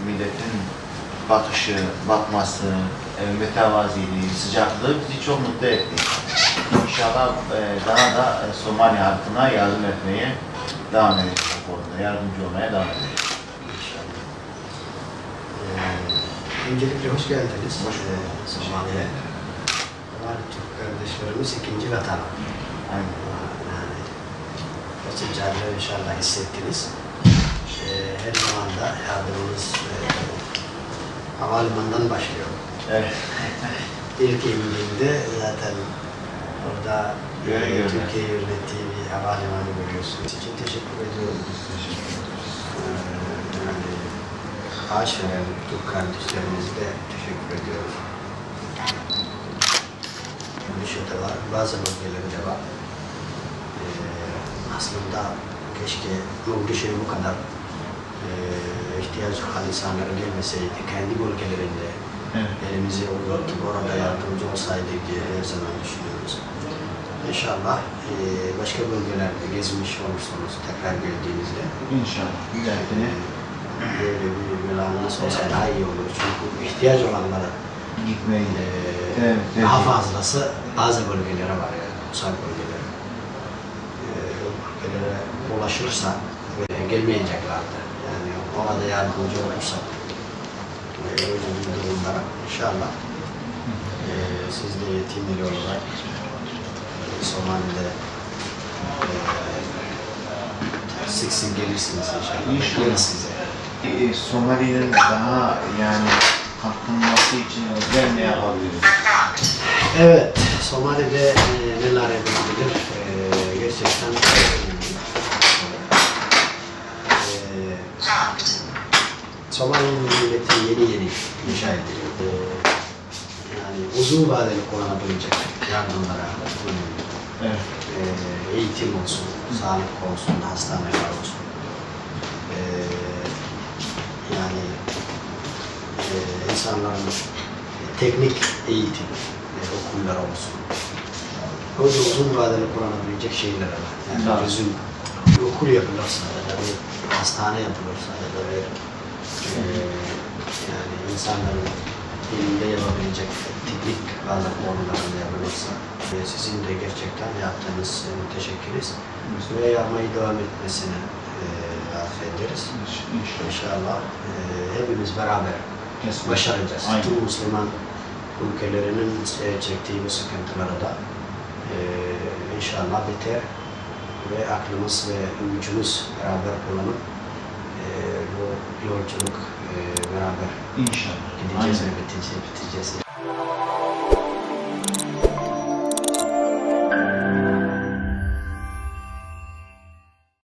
milletin bakışı, bakması, mütevaziliği, sıcaklığı bizi çok mutlu etti. İnşallah daha da Somali halkına yardım etmeye devam edeceğiz bu konuda, yardımcı olmaya devam edeceğiz. Öncelikle hoş geldiniz. Hoş bulduk. Somali'ye. Türk kardeşlerimiz ikinci vatan. Aynen. Yani kaçıncı inşallah hissettiniz. Her zaman da yardımımız havalimanından başlıyor. Evet. İlk indiğimde zaten orada Türkiye yönettiği bir havalimanı görüyorsunuz. İçin teşekkür ediyorum. Yani ağaç veren Türk kardeşlerimize de teşekkür ediyorum. Müşahede var, bazı bölgeleri de var. Aslında keşke Mogadishu'ya bu kadar ihtiyacı olan insanlara gelmeseydi, kendi bölgelerinde elimizi uzatıp orada yardımcı olsaydık diye her zaman düşünüyoruz. İnşallah başka bölgelerde gezmiş olursanız tekrar geldiğinizde İnşallah. Böyle bir mülamanız olsa daha iyi olur. Çünkü ihtiyaç olanlara Gitmeyi daha fazlası bazı bölgelere var yani, uzak bölgelere. O bölgelere ulaşırsa gelmeyeceklerdi. Yani orada yardımcı olursak öyle bir durumlara inşallah siz de yetimleri olarak Somali'de sık sık gelirsiniz inşallah. İnşallah. Size. Somali'nin daha yani kalkınması için özel ne yapabiliriz? Evet, Somali'de neler yapılabilir? Gerçekten Somali'nin milleti yeni inşa ediliyor. Yani uzun vadeli kullanabilecek yardımlara bulunuyor. Evet. Eğitim olsun, sağlık olsun, hastaneler olsun. Yani insanların teknik eğitim okulları olsun. O da uzun vadeli kullanabilecek şeyler var. Yani bizim bir okul yapılırsa ya da bir hastane yapılırsa ya da bir yani insanların elinde yapabilecek teknik bazı konularında yapılırsa sizin de gerçekten yaptığınız teşekkürüz ve yapmayı devam etmesini arzu ederiz. İnşallah hepimiz beraber başaracağız. Tüm Müslüman ülkelerinin çektiği bu sıkıntıları da inşallah biter ve aklımız ve gücümüz beraber kullanıp bu yolculuk beraber İnşallah. gideceğiz ve biteceğiz.